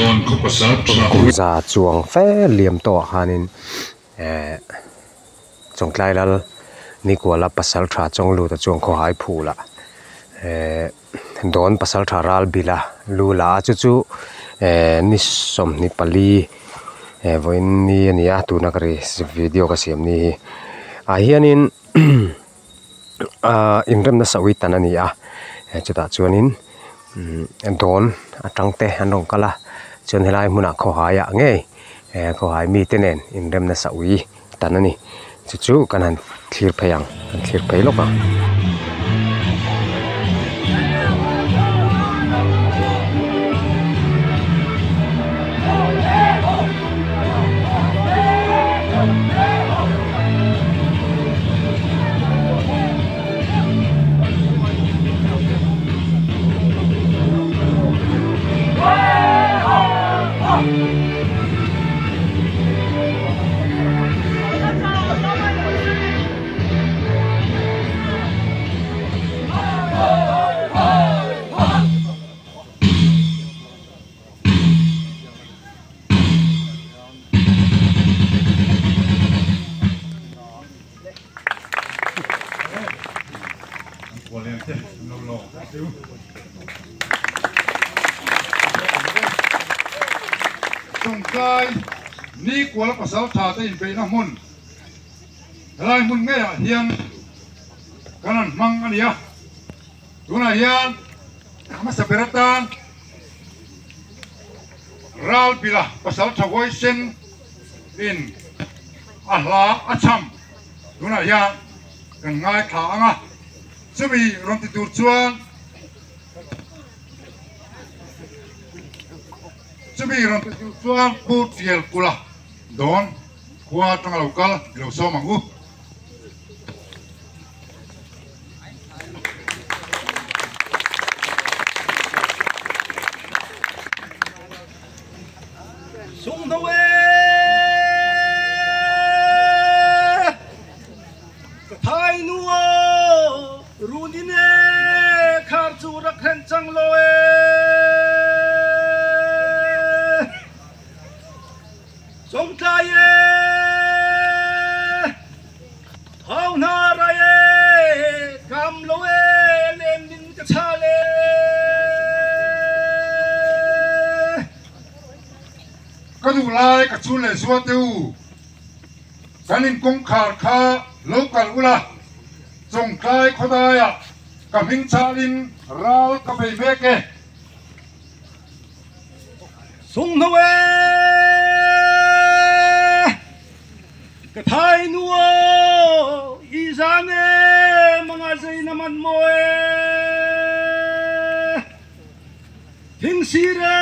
Don ko pasal ku za chuang fe liam to hanin chong tlai lal ni kuala pasal tha chong lu ta chuang kho hai phula don pasal tha ral bila lu la chu chu ni som ni pali voin ni ania tu na kari video ka siam ni a hianin inrem na sawi tan ania chuta chuanin don atangte anong kala chon helai muna kho haya nge kho hai mi tenen inrem na sawi tan ani chu chu kanan thlir pheyang kan thlir phei loka Trong cái ni của nó pasal thà tới về nó mun, lại mun nghe à hiền, cái này mang anh ya, tu này hiền, mà separatan, ral bila pasal thà voi sen in, Allah acham, tu này hiền, cái ngay thà anga, chứ vì ron ti tur chuan. Sebi ron tuan put fiel kula don kuat tengah lokal di so mangu sung dawe thai nuo runine khar chu rak hen chang loe song thai hau na ra kam loe lem din ka chale cái đủ lại cái chun này xua tiêu cái nên công khảo kha local ula trồng cái khó đai à cái minh cha linh rau cái bể mẹ cái sung dawe cái thai nuo izane mga zay naman mo thing sire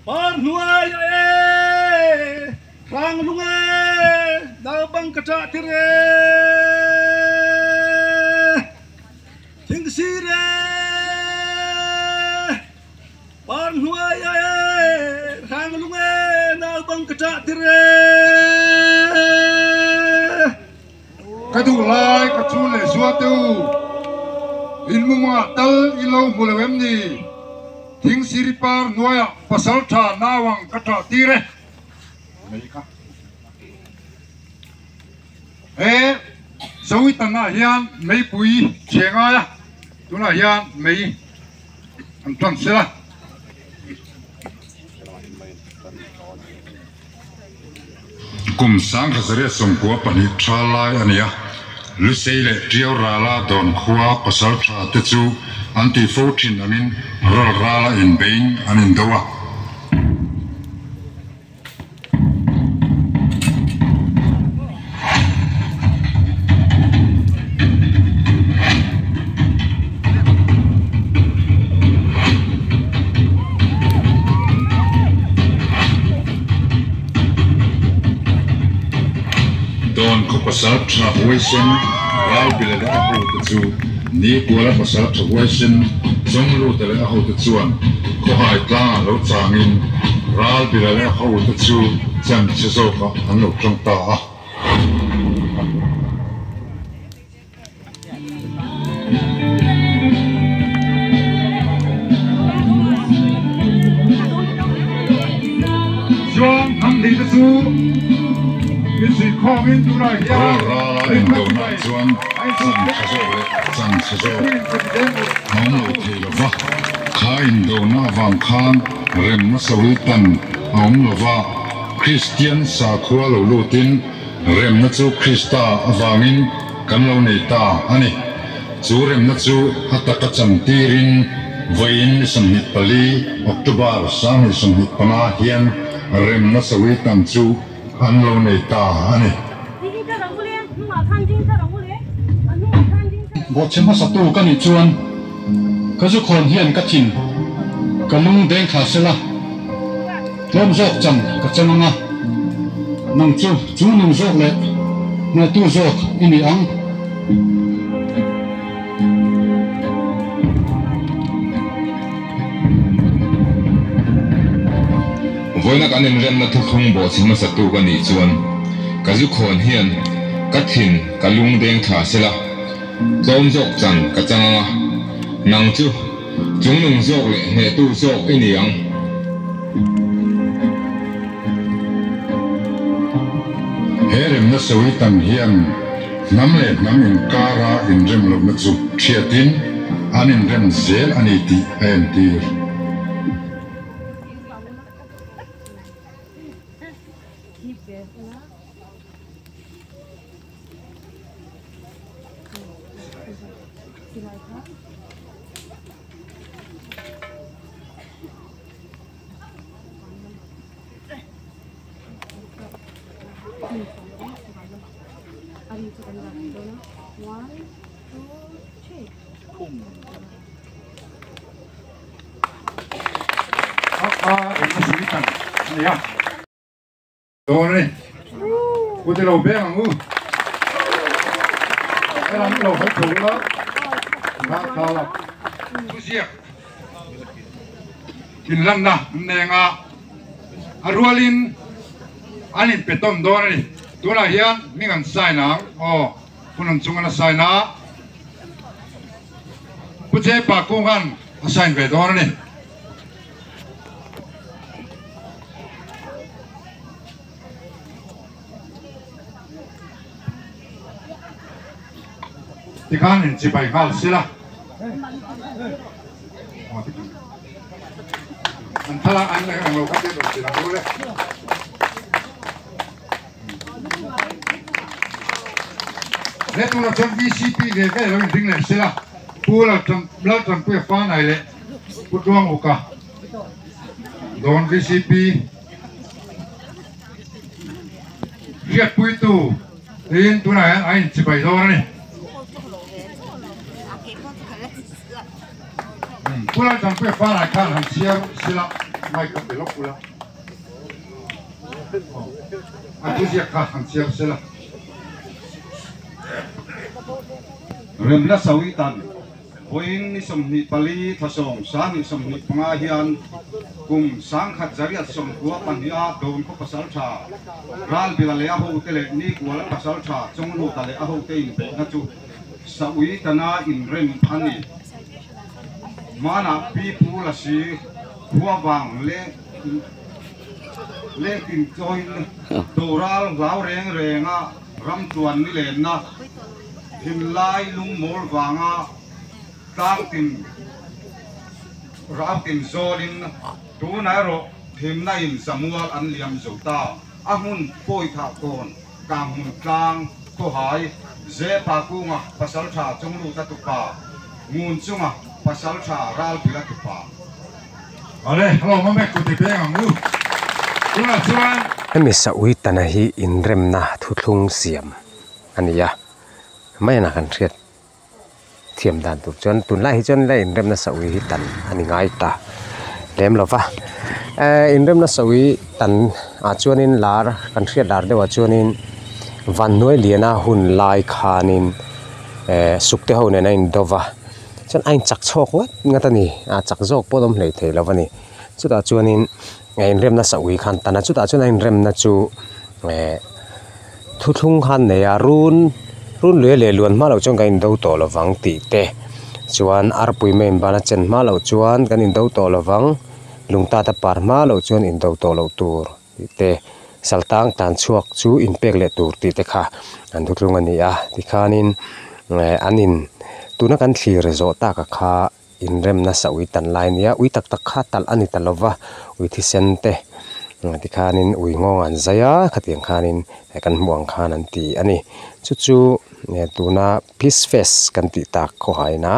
par nuay rang lunga daw bang kaca tire thing sire par nuay rang lunga bang kaca tire cái đủ lại cái chun này xua tiêu in mùng à tal ilo mule em ni thing siripar noya pasal tha nawang kaca tire này ka soi tan na hian mấy bụi chè ngay à tu na hian mấy anh toàn xe la kum sang khazare som ko pani thalai ania lu seile trio rala don khua pasal tha te chu anti 14 anin ral rala in bein anin dawa don ko pasal tha voisin ral bila le aho te chu ni kuala pasal tha voisin zong lu te le aho te chuan ko hai tla lo changin ral bila le aho te chu chan chizo ka an lo tang ta chu isi khom in tu na ya ra in do na chuan san khaso le san khaso hong lo thi lo va kha in do na wang khan rem na sawi tan hong lo va Christian sa khwa lo lu tin rem na chu Krista awangin kan lo nei ta ani chu rem na chu hataka chang tirin vain samhit pali October sang samhit pana hian rem na sawi tan chu an lo nei ta ani bộ chém sát tu cái này chuan cái số con hiện cái chín cái lung đen khá sẽ là lom dọc chẳng cái chân ngà nang chú nang dọc lệ na tu dọc ini ang với nó cái nên na thu không bộ chém sát tu cái này chuan cái số con hiện cái thìn cái lung đen khá sẽ là lom dọc chẳng cái chân ngà nang chú nang dọc lệ na tu dọc ini ang herem na sawi tan hian nam le nam in kara in rem lo na chu thiatin an in rem zel ani ti en tir Rồi, cô đi lâu bé mà ngu, cái làm lâu phải thủ đó, nào là, cô giết, in lần na, nè ngà, arualin, anh in beton đó này, tôi là hiền, mình ăn sai nè, cô ăn chung ăn sai nè, cô chế bà cô ăn sai về đó này. Thì khán nên chỉ bài khảo xí là anh thà là anh này lâu các cái đồ chỉ là đúng đấy nếu tôi là trong VCP thì cái đó mình này xí là tôi là trong cái phá này đấy tôi đoán một cả đón VCP riết bụi tù thì tôi này anh chỉ bài đó này Pula chẳng phải phá lại khăn hàng chia xí lắm, mai không phải lóc pula. Tôi giết khăn hàng chia xí lắm. rem na sawi tan voin ni som ni pali thasong sang ni som ni panga hian kum sang khat zariat som kuwa pania don ko pasal tha ral bilale a ho tele ni kuala pasal tha chong lu tale a ho te in na chu sawi tana in rem ani mana pi pu la si huwa wang le tin choi doral glau reng renga ram tuan ni le na hin lai lung mol wanga tang tin rau tin zolin tu nai ro him na in samual an liam zota ahun poi tha kon kang hun tlang ko hai ze pa kunga pasal tha chonglu ta tu pa ngun chunga pasal tha ral pila tu pa ale hello mame ku ti pe ngu kuna chuan mi sa ui tana hi in rem na thu thlung siam ania mai na kan riat thiam dan tu chon tun lai hi chon lai in rem na sa ui hi tan ani ngai ta lem lova in rem na sa ui tan a chuan in lar kan riat dar dewa chuan in van noi liana hun lai khanin sukte ho ne na in dova chon ain chak chok ngat ani a chak jok podom hlei thei lovani chuta chuan in in rem na sa ui khan tana chuta chuan in rem na chu thu thlung khan ne ya run le luan ma lo chong ka in do to lawang ti te chuan arpui men bana chen ma lo chuan kan in do to lawang lungta ta par ma lo chuan in do to lo tur ti te saltang tan chuak chu in pek le tur ti te kha an thu tlung ani a ti khanin anin tuna kan thlir zo ta ka kha in rem na sawi tan lai nia ui tak tak kha tal ani talova ui thi sen te ti khanin ui ngong an zaya khatiang khanin kan muang khan an ti ani chu chu tuna peace fest kan ti tak kho haina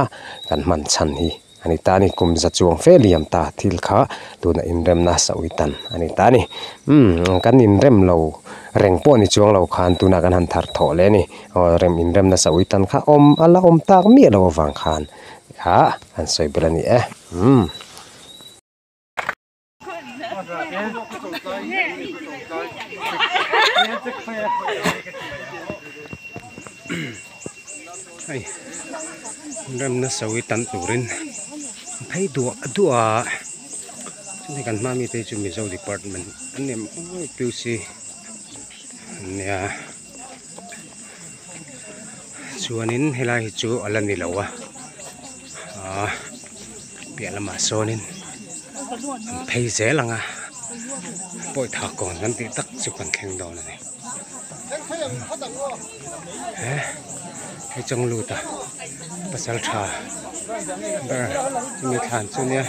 kan man chan hi ani tani kum za chuang fe liam ta thil kha tuna in rem na sawi tan ani tani kan in rem lo reng po ni chuang lo khan tuna kan han thar tho le ni rem in rem na sawi tan kha om ala om tak mi lo wang khan ha an soi belani ai rem na sawi tan turin thai dua ni kan mami te chu mizo department anem qc nia chuanin helai chu alani lawa pialama sonin thei zelanga poi tha kon kan ti tak chu kan kheng do na ni hei chang lu ta pasal tha ber mi than chu nia